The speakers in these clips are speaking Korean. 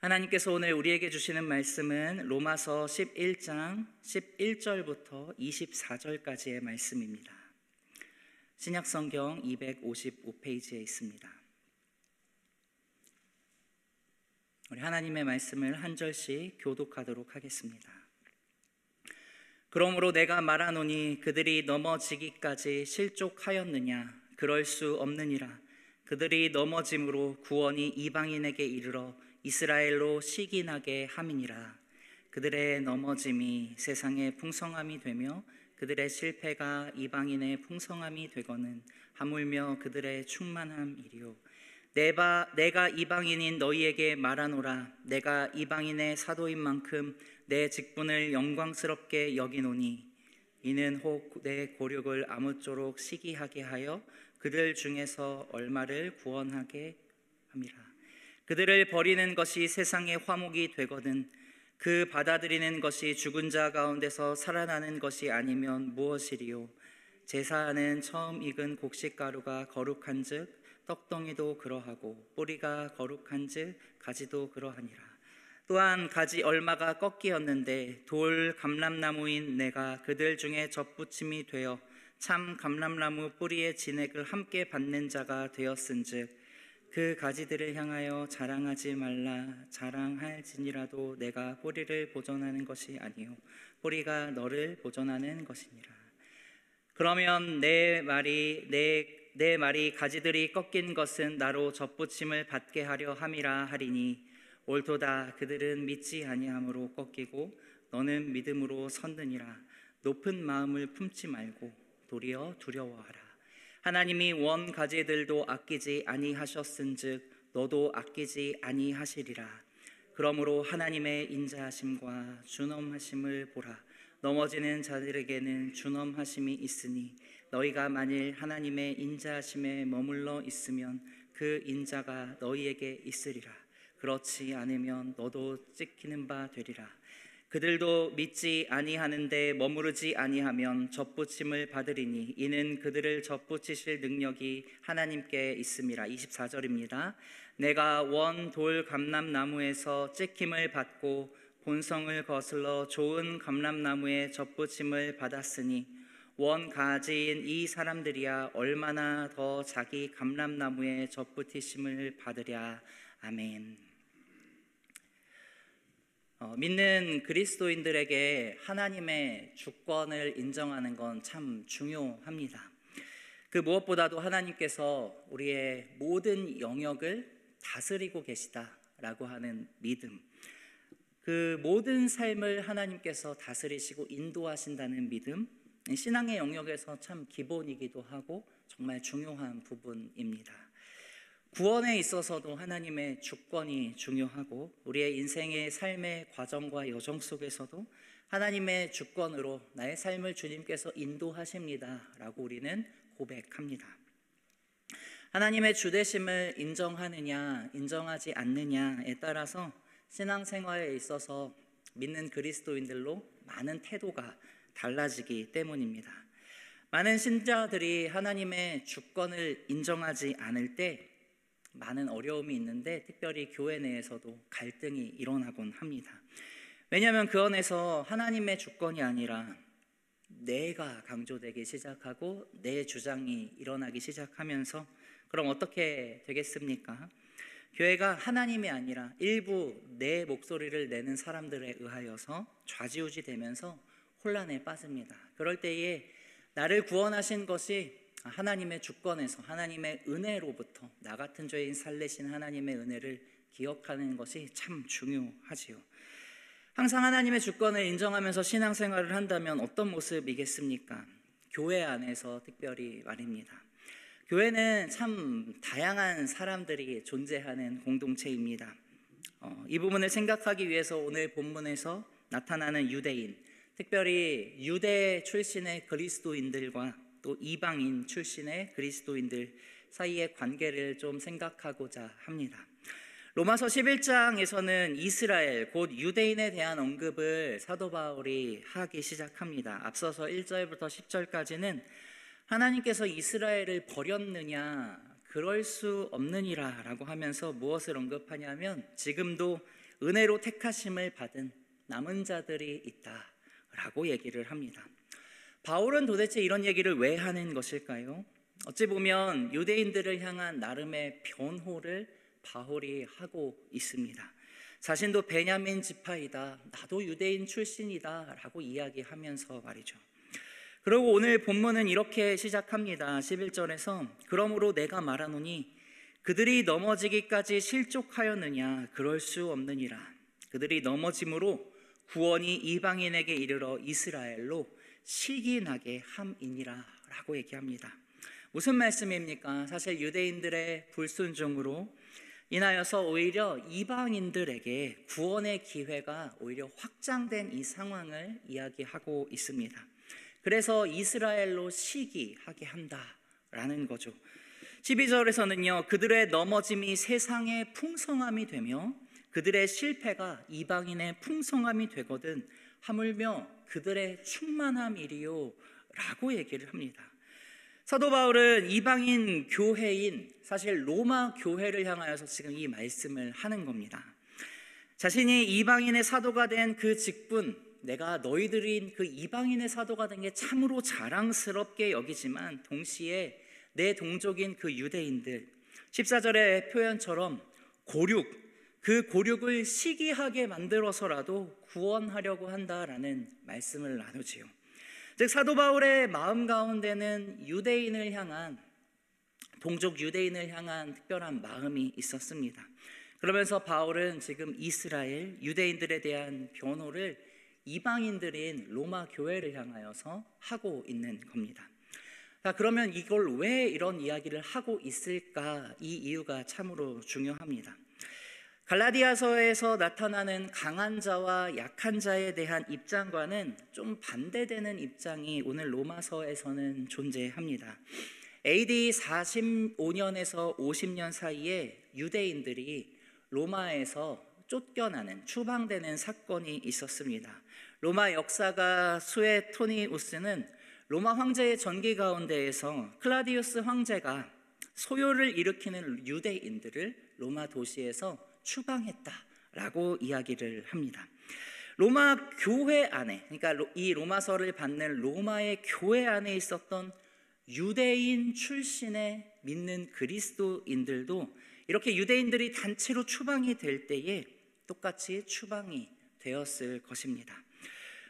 하나님께서 오늘 우리에게 주시는 말씀은 로마서 11장 11절부터 24절까지의 말씀입니다. 신약성경 255페이지에 있습니다. 우리 하나님의 말씀을 한 절씩 교독하도록 하겠습니다. 그러므로 내가 말하노니 그들이 넘어지기까지 실족하였느냐? 그럴 수 없느니라. 그들이 넘어짐으로 구원이 이방인에게 이르러 이스라엘로 시기나게 함이니라. 그들의 넘어짐이 세상의 풍성함이 되며 그들의 실패가 이방인의 풍성함이 되거는 하물며 그들의 충만함이리요. 내가 이방인인 너희에게 말하노라. 내가 이방인의 사도인 만큼 내 직분을 영광스럽게 여기노니 이는 혹 내 고륙을 아무쪼록 시기하게 하여 그들 중에서 얼마를 구원하게 함이라. 그들을 버리는 것이 세상의 화목이 되거든 그 받아들이는 것이 죽은 자 가운데서 살아나는 것이 아니면 무엇이리요. 제사하는 처음 익은 곡식가루가 거룩한즉 떡덩이도 그러하고 뿌리가 거룩한즉 가지도 그러하니라. 또한 가지 얼마가 꺾이었는데 돌 감람나무인 내가 그들 중에 접붙임이 되어 참 감람나무 뿌리의 진액을 함께 받는 자가 되었은즉 그 가지들을 향하여 자랑하지 말라. 자랑할지니라도 내가 뿌리를 보존하는 것이 아니요 뿌리가 너를 보존하는 것이니라. 그러면 내 말이 가지들이 꺾인 것은 나로 접붙임을 받게 하려 함이라 하리니 옳도다. 그들은 믿지 아니함으로 꺾이고 너는 믿음으로 섰느니라. 높은 마음을 품지 말고 도리어 두려워하라. 하나님이 원 가지들도 아끼지 아니하셨은즉 너도 아끼지 아니하시리라. 그러므로 하나님의 인자하심과 준엄하심을 보라. 넘어지는 자들에게는 준엄하심이 있으니 너희가 만일 하나님의 인자하심에 머물러 있으면 그 인자가 너희에게 있으리라. 그렇지 않으면 너도 찍히는 바 되리라. 그들도 믿지 아니하는데 머무르지 아니하면 접붙임을 받으리니 이는 그들을 접붙이실 능력이 하나님께 있음이라. 24절입니다. 내가 원 돌 감람나무에서 찍힘을 받고 본성을 거슬러 좋은 감람나무에 접붙임을 받았으니 원 가지인 이 사람들이야 얼마나 더 자기 감람나무에 접붙이심을 받으랴. 아멘. 믿는 그리스도인들에게 하나님의 주권을 인정하는 건 참 중요합니다. 그 무엇보다도 하나님께서 우리의 모든 영역을 다스리고 계시다라고 하는 믿음, 그 모든 삶을 하나님께서 다스리시고 인도하신다는 믿음, 신앙의 영역에서 참 기본이기도 하고 정말 중요한 부분입니다. 구원에 있어서도 하나님의 주권이 중요하고 우리의 인생의 삶의 과정과 여정 속에서도 하나님의 주권으로 나의 삶을 주님께서 인도하십니다 라고 우리는 고백합니다. 하나님의 주되심을 인정하느냐 인정하지 않느냐에 따라서 신앙생활에 있어서 믿는 그리스도인들로 많은 태도가 달라지기 때문입니다. 많은 신자들이 하나님의 주권을 인정하지 않을 때 많은 어려움이 있는데 특별히 교회 내에서도 갈등이 일어나곤 합니다. 왜냐하면 그 안에서 하나님의 주권이 아니라 내가 강조되기 시작하고 내 주장이 일어나기 시작하면서 그럼 어떻게 되겠습니까? 교회가 하나님이 아니라 일부 내 목소리를 내는 사람들에 의하여서 좌지우지되면서 혼란에 빠집니다. 그럴 때에 나를 구원하신 것이 하나님의 주권에서 하나님의 은혜로부터 나 같은 죄인 살리신 하나님의 은혜를 기억하는 것이 참 중요하지요. 항상 하나님의 주권을 인정하면서 신앙생활을 한다면 어떤 모습이겠습니까? 교회 안에서 특별히 말입니다. 교회는 참 다양한 사람들이 존재하는 공동체입니다. 이 부분을 생각하기 위해서 오늘 본문에서 나타나는 유대인, 특별히 유대 출신의 그리스도인들과 또 이방인 출신의 그리스도인들 사이의 관계를 좀 생각하고자 합니다. 로마서 11장에서는 이스라엘 곧 유대인에 대한 언급을 사도 바울이 하기 시작합니다. 앞서서 1절부터 10절까지는 하나님께서 이스라엘을 버렸느냐 그럴 수 없느니라 라고 하면서 무엇을 언급하냐면 지금도 은혜로 택하심을 받은 남은 자들이 있다라고 얘기를 합니다. 바울은 도대체 이런 얘기를 왜 하는 것일까요? 어찌 보면 유대인들을 향한 나름의 변호를 바울이 하고 있습니다. 자신도 베냐민 지파이다, 나도 유대인 출신이다 라고 이야기하면서 말이죠. 그리고 오늘 본문은 이렇게 시작합니다. 11절에서 그러므로 내가 말하노니 그들이 넘어지기까지 실족하였느냐? 그럴 수 없느니라. 그들이 넘어짐으로 구원이 이방인에게 이르러 이스라엘로 시기나게 함이니라 라고 얘기합니다. 무슨 말씀입니까? 사실 유대인들의 불순종으로 인하여서 오히려 이방인들에게 구원의 기회가 오히려 확장된 이 상황을 이야기하고 있습니다. 그래서 이스라엘로 시기하게 한다라는 거죠. 12절에서는요, 그들의 넘어짐이 세상의 풍성함이 되며 그들의 실패가 이방인의 풍성함이 되거든 하물며 그들의 충만함이리요 라고 얘기를 합니다. 사도 바울은 이방인 교회인 사실 로마 교회를 향하여서 지금 이 말씀을 하는 겁니다. 자신이 이방인의 사도가 된 그 직분, 내가 너희들인 그 이방인의 사도가 된 게 참으로 자랑스럽게 여기지만 동시에 내 동족인 그 유대인들, 14절의 표현처럼 그 고륙을 시기하게 만들어서라도 구원하려고 한다라는 말씀을 나누지요. 즉 사도 바울의 마음 가운데는 유대인을 향한, 동족 유대인을 향한 특별한 마음이 있었습니다. 그러면서 바울은 지금 이스라엘 유대인들에 대한 변호를 이방인들인 로마 교회를 향하여서 하고 있는 겁니다. 자, 그러면 이걸 왜 이런 이야기를 하고 있을까? 이 이유가 참으로 중요합니다. 갈라디아서에서 나타나는 강한 자와 약한 자에 대한 입장과는 좀 반대되는 입장이 오늘 로마서에서는 존재합니다. AD 45년에서 50년 사이에 유대인들이 로마에서 쫓겨나는, 추방되는 사건이 있었습니다. 로마 역사가 수에토니우스는 로마 황제의 전기 가운데에서 클라디우스 황제가 소요를 일으키는 유대인들을 로마 도시에서 추방했다라고 이야기를 합니다. 로마 교회 안에, 그러니까 이 로마서를 받는 로마의 교회 안에 있었던 유대인 출신의 믿는 그리스도인들도 이렇게 유대인들이 단체로 추방이 될 때에 똑같이 추방이 되었을 것입니다.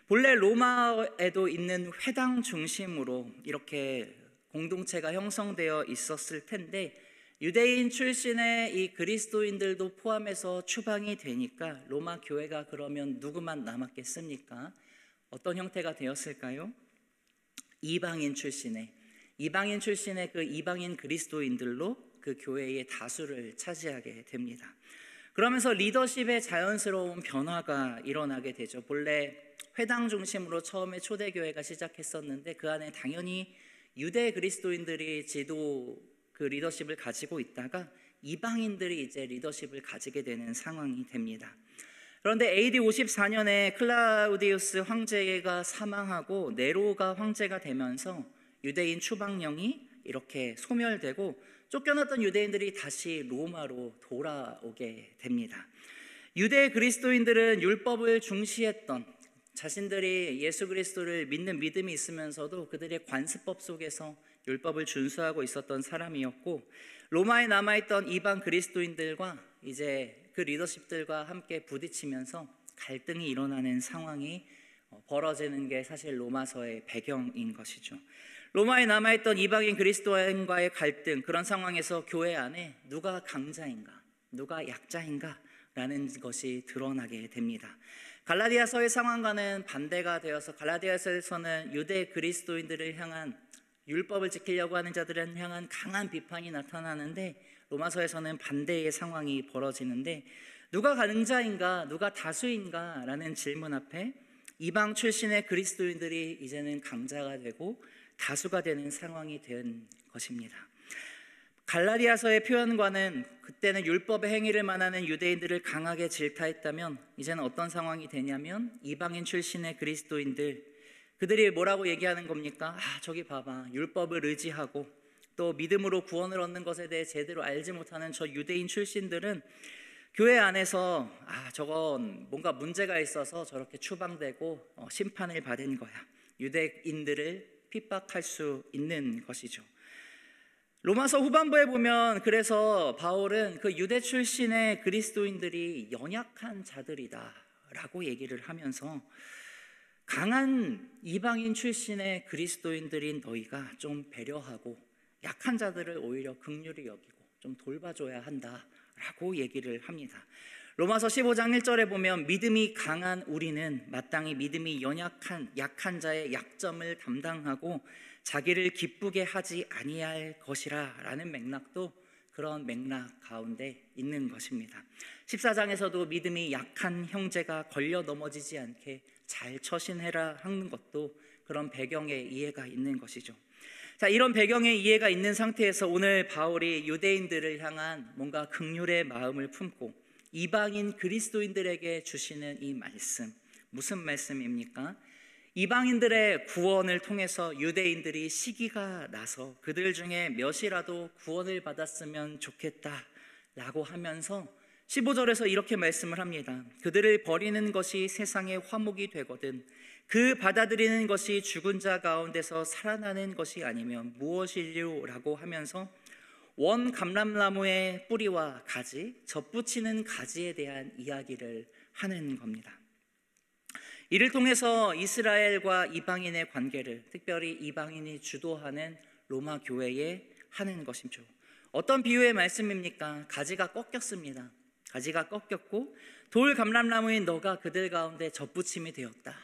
본래 로마에도 있는 회당 중심으로 이렇게 공동체가 형성되어 있었을 텐데 유대인 출신의 이 그리스도인들도 포함해서 추방이 되니까 로마 교회가 그러면 누구만 남았겠습니까? 어떤 형태가 되었을까요? 이방인 출신의 그 이방인 그리스도인들로 그 교회의 다수를 차지하게 됩니다. 그러면서 리더십의 자연스러운 변화가 일어나게 되죠. 본래 회당 중심으로 처음에 초대교회가 시작했었는데 그 안에 당연히 유대 그리스도인들이 그 리더십을 가지고 있다가 이방인들이 이제 리더십을 가지게 되는 상황이 됩니다. 그런데 AD 54년에 클라우디우스 황제가 사망하고 네로가 황제가 되면서 유대인 추방령이 이렇게 소멸되고 쫓겨났던 유대인들이 다시 로마로 돌아오게 됩니다. 유대 그리스도인들은 율법을 중시했던, 자신들이 예수 그리스도를 믿는 믿음이 있으면서도 그들의 관습법 속에서 율법을 준수하고 있었던 사람이었고, 로마에 남아있던 이방 그리스도인들과 이제 그 리더십들과 함께 부딪히면서 갈등이 일어나는 상황이 벌어지는 게 사실 로마서의 배경인 것이죠. 로마에 남아있던 이방인 그리스도인과의 갈등, 그런 상황에서 교회 안에 누가 강자인가, 누가 약자인가 라는 것이 드러나게 됩니다. 갈라디아서의 상황과는 반대가 되어서 갈라디아서에서는 유대 그리스도인들을 향한, 율법을 지키려고 하는 자들을 향한 강한 비판이 나타나는데 로마서에서는 반대의 상황이 벌어지는데 누가 강자인가, 누가 다수인가 라는 질문 앞에 이방 출신의 그리스도인들이 이제는 강자가 되고 다수가 되는 상황이 된 것입니다. 갈라디아서의 표현과는 그때는 율법의 행위를 만하는 유대인들을 강하게 질타했다면 이제는 어떤 상황이 되냐면 이방인 출신의 그리스도인들, 그들이 뭐라고 얘기하는 겁니까? 저기 봐봐, 율법을 의지하고 또 믿음으로 구원을 얻는 것에 대해 제대로 알지 못하는 저 유대인 출신들은 교회 안에서 저건 뭔가 문제가 있어서 저렇게 추방되고 심판을 받은 거야. 유대인들을 핍박할 수 있는 것이죠. 로마서 후반부에 보면 그래서 바울은 그 유대 출신의 그리스도인들이 연약한 자들이다 라고 얘기를 하면서 강한 이방인 출신의 그리스도인들인 너희가 좀 배려하고 약한 자들을 오히려 긍휼히 여기고 좀 돌봐줘야 한다라고 얘기를 합니다. 로마서 15장 1절에 보면 믿음이 강한 우리는 마땅히 믿음이 약한 자의 약점을 담당하고 자기를 기쁘게 하지 아니할 것이라 라는 맥락도 그런 맥락 가운데 있는 것입니다. 14장에서도 믿음이 약한 형제가 걸려 넘어지지 않게 잘 처신해라 하는 것도 그런 배경의 이해가 있는 것이죠. 자, 이런 배경의 이해가 있는 상태에서 오늘 바울이 유대인들을 향한 뭔가 긍휼의 마음을 품고 이방인 그리스도인들에게 주시는 이 말씀, 무슨 말씀입니까? 이방인들의 구원을 통해서 유대인들이 시기가 나서 그들 중에 몇이라도 구원을 받았으면 좋겠다라고 하면서 15절에서 이렇게 말씀을 합니다. 그들을 버리는 것이 세상의 화목이 되거든 그 받아들이는 것이 죽은 자 가운데서 살아나는 것이 아니면 무엇이리요라고 하면서 원 감람나무의 뿌리와 가지, 젖붙이는 가지에 대한 이야기를 하는 겁니다. 이를 통해서 이스라엘과 이방인의 관계를, 특별히 이방인이 주도하는 로마 교회에 하는 것이죠. 어떤 비유의 말씀입니까? 가지가 꺾였습니다. 가지가 꺾였고 돌 감람나무인 너가 그들 가운데 젖붙임이 되었다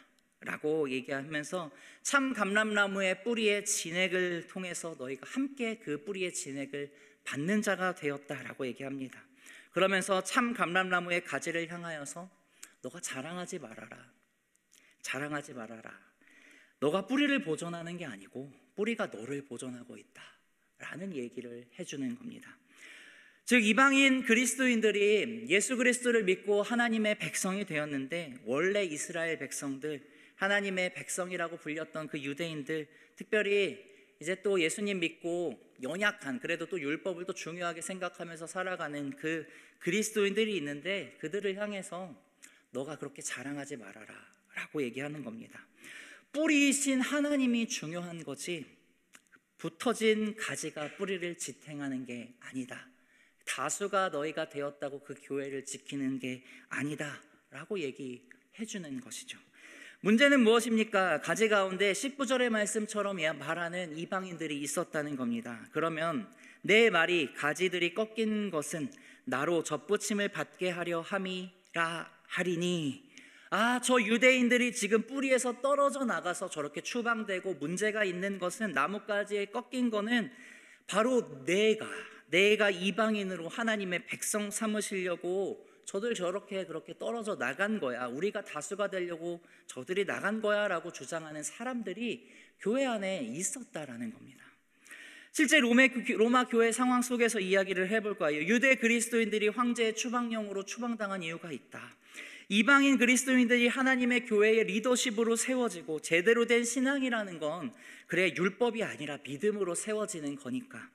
라고 얘기하면서 참 감람나무의 뿌리의 진액을 통해서 너희가 함께 그 뿌리의 진액을 받는 자가 되었다라고 얘기합니다. 그러면서 참 감람나무의 가지를 향하여서 너가 자랑하지 말아라. 자랑하지 말아라. 너가 뿌리를 보존하는 게 아니고 뿌리가 너를 보존하고 있다 라는 얘기를 해주는 겁니다. 즉 이방인 그리스도인들이 예수 그리스도를 믿고 하나님의 백성이 되었는데 원래 이스라엘 백성들, 하나님의 백성이라고 불렸던 그 유대인들, 특별히 이제 또 예수님 믿고 연약한, 그래도 또 율법을 또 중요하게 생각하면서 살아가는 그 그리스도인들이 있는데 그들을 향해서 너가 그렇게 자랑하지 말아라 라고 얘기하는 겁니다. 뿌리이신 하나님이 중요한 거지 붙어진 가지가 뿌리를 지탱하는 게 아니다. 다수가 너희가 되었다고 그 교회를 지키는 게 아니다 라고 얘기해 주는 것이죠. 문제는 무엇입니까? 가지 가운데 19절의 말씀처럼 말하는 이방인들이 있었다는 겁니다. 그러면 내 말이 가지들이 꺾인 것은 나로 젖붙임을 받게 하려 함이라 하리니, 저 유대인들이 지금 뿌리에서 떨어져 나가서 저렇게 추방되고 문제가 있는 것은, 나뭇가지에 꺾인 거는 바로 내가 이방인으로 하나님의 백성 삼으시려고 저들 저렇게 그렇게 떨어져 나간 거야, 우리가 다수가 되려고 저들이 나간 거야 라고 주장하는 사람들이 교회 안에 있었다라는 겁니다. 실제 로마 교회 상황 속에서 이야기를 해볼 거예요. 유대 그리스도인들이 황제의 추방령으로 추방당한 이유가 있다. 이방인 그리스도인들이 하나님의 교회의 리더십으로 세워지고 제대로 된 신앙이라는 건 그래 율법이 아니라 믿음으로 세워지는 거니까.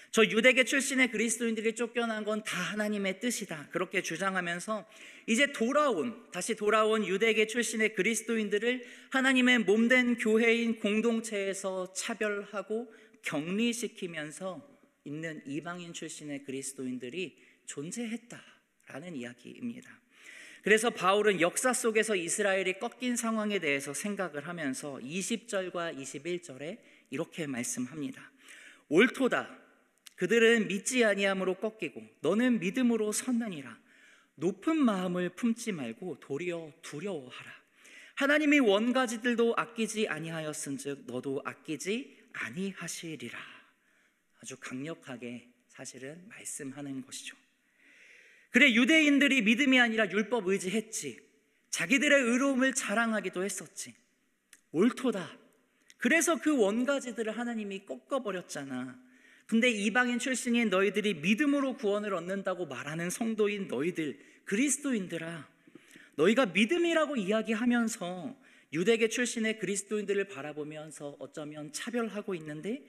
저 유대계 출신의 그리스도인들이 쫓겨난 건 다 하나님의 뜻이다 그렇게 주장하면서 이제 다시 돌아온 유대계 출신의 그리스도인들을 하나님의 몸된 교회인 공동체에서 차별하고 격리시키면서 있는 이방인 출신의 그리스도인들이 존재했다라는 이야기입니다. 그래서 바울은 역사 속에서 이스라엘이 꺾인 상황에 대해서 생각을 하면서 20절과 21절에 이렇게 말씀합니다. 옳도다. 그들은 믿지 아니함으로 꺾이고 너는 믿음으로 섰느니라. 높은 마음을 품지 말고 도리어 두려워하라. 하나님이 원가지들도 아끼지 아니하였은즉 너도 아끼지 아니하시리라. 아주 강력하게 사실은 말씀하는 것이죠. 그래 유대인들이 믿음이 아니라 율법 의지했지. 자기들의 의로움을 자랑하기도 했었지. 옳도다. 그래서 그 원가지들을 하나님이 꺾어버렸잖아. 근데 이방인 출신인 너희들이 믿음으로 구원을 얻는다고 말하는 성도인 너희들, 그리스도인들아, 너희가 믿음이라고 이야기하면서 유대계 출신의 그리스도인들을 바라보면서 어쩌면 차별하고 있는데,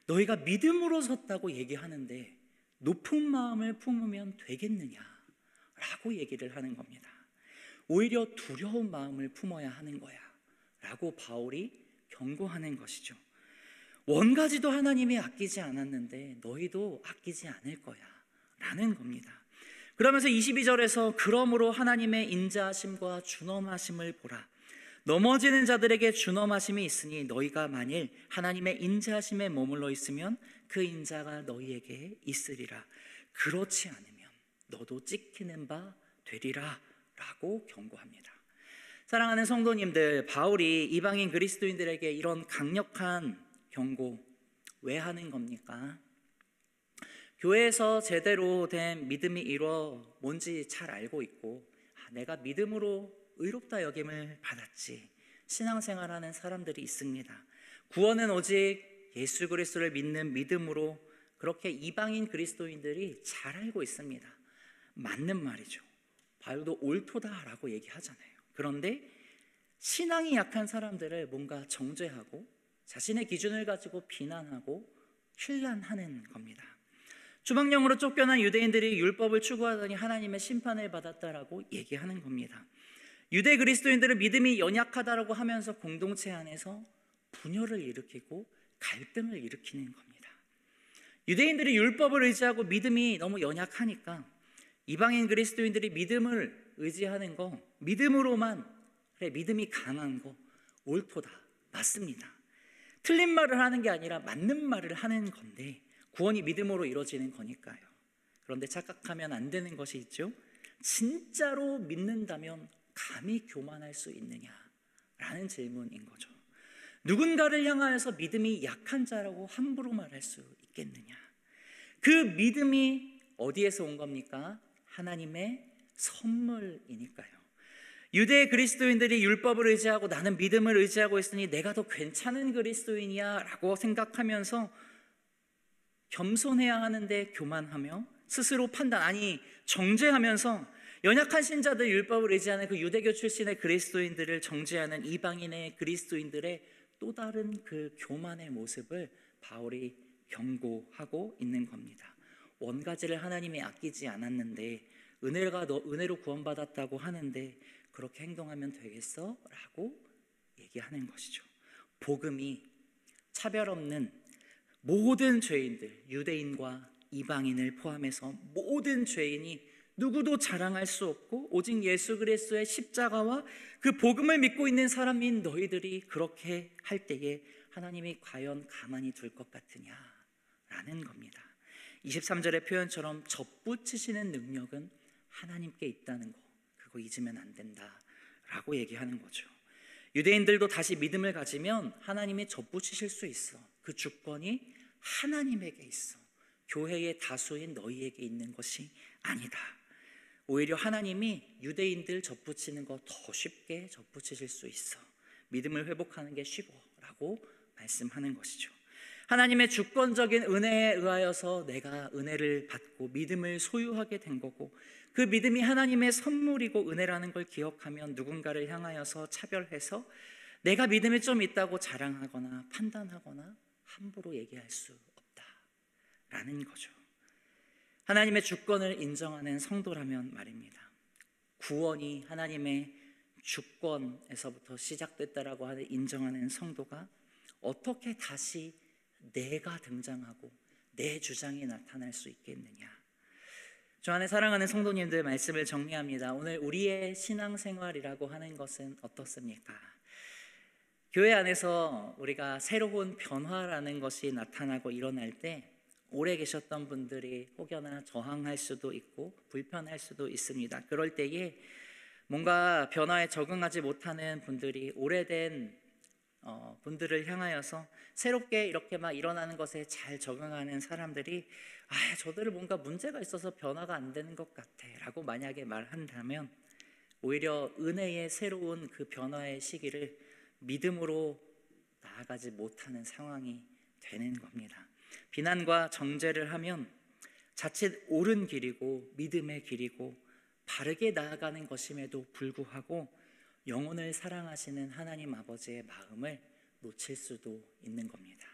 너희가 믿음으로 섰다고 얘기하는데 높은 마음을 품으면 되겠느냐 라고 얘기를 하는 겁니다. 오히려 두려운 마음을 품어야 하는 거야 라고 바울이 경고하는 것이죠. 원가지도 하나님이 아끼지 않았는데 너희도 아끼지 않을 거야 라는 겁니다. 그러면서 22절에서 그러므로 하나님의 인자하심과 준엄하심을 보라. 넘어지는 자들에게 준엄하심이 있으니 너희가 만일 하나님의 인자하심에 머물러 있으면 그 인자가 너희에게 있으리라. 그렇지 않으면 너도 찍히는 바 되리라 라고 경고합니다. 사랑하는 성도님들, 바울이 이방인 그리스도인들에게 이런 강력한 경고 왜 하는 겁니까? 교회에서 제대로 된 믿음이 뭔지 잘 알고 있고 내가 믿음으로 의롭다 여김을 받았지, 신앙생활하는 사람들이 있습니다. 구원은 오직 예수 그리스도를 믿는 믿음으로, 그렇게 이방인 그리스도인들이 잘 알고 있습니다. 맞는 말이죠. 바울도 옳도다라고 얘기하잖아요. 그런데 신앙이 약한 사람들을 뭔가 정죄하고 자신의 기준을 가지고 비난하고 힐난하는 겁니다. 주방령으로 쫓겨난 유대인들이 율법을 추구하더니 하나님의 심판을 받았다라고 얘기하는 겁니다. 유대 그리스도인들은 믿음이 연약하다라고 하면서 공동체 안에서 분열을 일으키고 갈등을 일으키는 겁니다. 유대인들이 율법을 의지하고 믿음이 너무 연약하니까 이방인 그리스도인들이 믿음을 의지하는 거, 믿음으로만, 그래 믿음이 강한 거 옳도다, 맞습니다. 틀린 말을 하는 게 아니라 맞는 말을 하는 건데 구원이 믿음으로 이루어지는 거니까요. 그런데 착각하면 안 되는 것이 있죠. 진짜로 믿는다면 감히 교만할 수 있느냐라는 질문인 거죠. 누군가를 향하여서 믿음이 약한 자라고 함부로 말할 수 있겠느냐? 그 믿음이 어디에서 온 겁니까? 하나님의 선물이니까요. 유대 그리스도인들이 율법을 의지하고 나는 믿음을 의지하고 있으니 내가 더 괜찮은 그리스도인이야 라고 생각하면서 겸손해야 하는데 교만하며 스스로 정죄하면서 연약한 신자들, 율법을 의지하는 그 유대교 출신의 그리스도인들을 정죄하는 이방인의 그리스도인들의 또 다른 그 교만의 모습을 바울이 경고하고 있는 겁니다. 원가지를 하나님이 아끼지 않았는데 은혜로 구원받았다고 하는데 그렇게 행동하면 되겠어? 라고 얘기하는 것이죠. 복음이 차별 없는 모든 죄인들, 유대인과 이방인을 포함해서 모든 죄인이 누구도 자랑할 수 없고 오직 예수 그리스도의 십자가와 그 복음을 믿고 있는 사람인 너희들이 그렇게 할 때에 하나님이 과연 가만히 둘 것 같으냐라는 겁니다. 23절의 표현처럼 접붙이시는 능력은 하나님께 있다는 거, 그거 잊으면 안 된다라고 얘기하는 거죠. 유대인들도 다시 믿음을 가지면 하나님이 접붙이실 수 있어. 그 주권이 하나님에게 있어. 교회의 다수인 너희에게 있는 것이 아니다. 오히려 하나님이 유대인들 접붙이는 거 더 쉽게 접붙이실 수 있어. 믿음을 회복하는 게 쉬워 라고 말씀하는 것이죠. 하나님의 주권적인 은혜에 의하여서 내가 은혜를 받고 믿음을 소유하게 된 거고, 그 믿음이 하나님의 선물이고 은혜라는 걸 기억하면 누군가를 향하여서 차별해서 내가 믿음이 좀 있다고 자랑하거나 판단하거나 함부로 얘기할 수 없다라는 거죠. 하나님의 주권을 인정하는 성도라면 말입니다. 구원이 하나님의 주권에서부터 시작됐다라고 인정하는 성도가 어떻게 다시 내가 등장하고 내 주장이 나타날 수 있겠느냐? 저 안에 사랑하는 성도님들, 말씀을 정리합니다. 오늘 우리의 신앙생활이라고 하는 것은 어떻습니까? 교회 안에서 우리가 새로운 변화라는 것이 나타나고 일어날 때 오래 계셨던 분들이 혹여나 저항할 수도 있고 불편할 수도 있습니다. 그럴 때에 뭔가 변화에 적응하지 못하는 분들이 오래된 분들을 향하여서 새롭게 이렇게 막 일어나는 것에 잘 적응하는 사람들이 저들은 뭔가 문제가 있어서 변화가 안 되는 것 같아 라고 만약에 말한다면 오히려 은혜의 새로운 그 변화의 시기를 믿음으로 나아가지 못하는 상황이 되는 겁니다. 비난과 정죄를 하면 자칫 옳은 길이고 믿음의 길이고 바르게 나아가는 것임에도 불구하고 영혼을 사랑하시는 하나님 아버지의 마음을 놓칠 수도 있는 겁니다.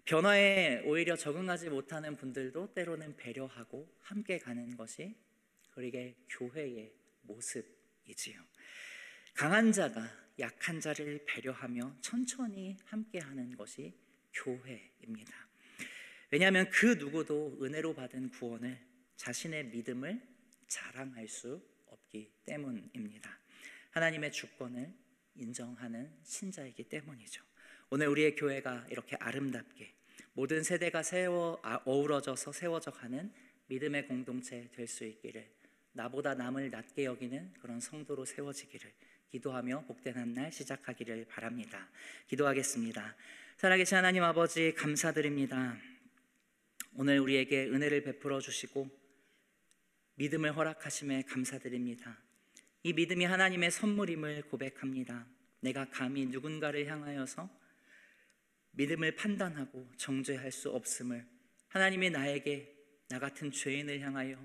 변화에 오히려 적응하지 못하는 분들도 때로는 배려하고 함께 가는 것이 그게 교회의 모습이지요. 강한 자가 약한 자를 배려하며 천천히 함께하는 것이 교회입니다. 왜냐하면 그 누구도 은혜로 받은 구원을, 자신의 믿음을 자랑할 수 없기 때문입니다. 하나님의 주권을 인정하는 신자이기 때문이죠. 오늘 우리의 교회가 이렇게 아름답게 모든 세대가 어우러져서 세워져 가는 믿음의 공동체 될 수 있기를, 나보다 남을 낮게 여기는 그런 성도로 세워지기를 기도하며 복된 한 날 시작하기를 바랍니다. 기도하겠습니다. 살아계신 하나님 아버지, 감사드립니다. 오늘 우리에게 은혜를 베풀어 주시고 믿음을 허락하심에 감사드립니다. 이 믿음이 하나님의 선물임을 고백합니다. 내가 감히 누군가를 향하여서 믿음을 판단하고 정죄할 수 없음을, 하나님이 나에게, 나 같은 죄인을 향하여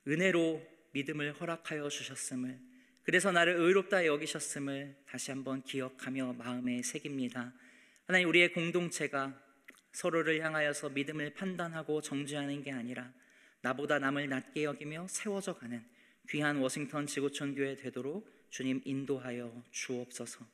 은혜로 믿음을 허락하여 주셨음을, 그래서 나를 의롭다 여기셨음을 다시 한번 기억하며 마음에 새깁니다. 하나님, 우리의 공동체가 서로를 향하여서 믿음을 판단하고 정죄하는 게 아니라 나보다 남을 낮게 여기며 세워져 가는 귀한 워싱턴 지구촌 교회 되도록 주님 인도하여 주옵소서.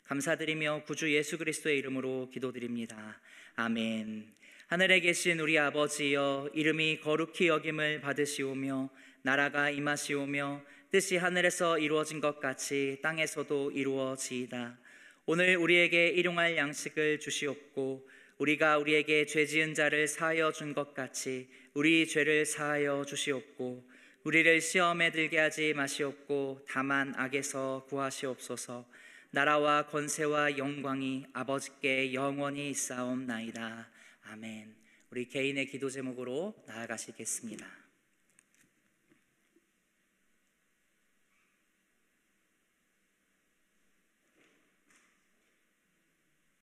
감사드리며 구주 예수 그리스도의 이름으로 기도드립니다. 아멘. 하늘에 계신 우리 아버지여, 이름이 거룩히 여김을 받으시오며 나라가 임하시오며 뜻이 하늘에서 이루어진 것 같이 땅에서도 이루어지이다. 오늘 우리에게 일용할 양식을 주시옵고 우리가 우리에게 죄 지은 자를 사하여 준 것 같이 우리 죄를 사하여 주시옵고 우리를 시험에 들게 하지 마시옵고 다만 악에서 구하시옵소서. 나라와 권세와 영광이 아버지께 영원히 있사옵나이다. 아멘. 우리 개인의 기도 제목으로 나아가시겠습니다.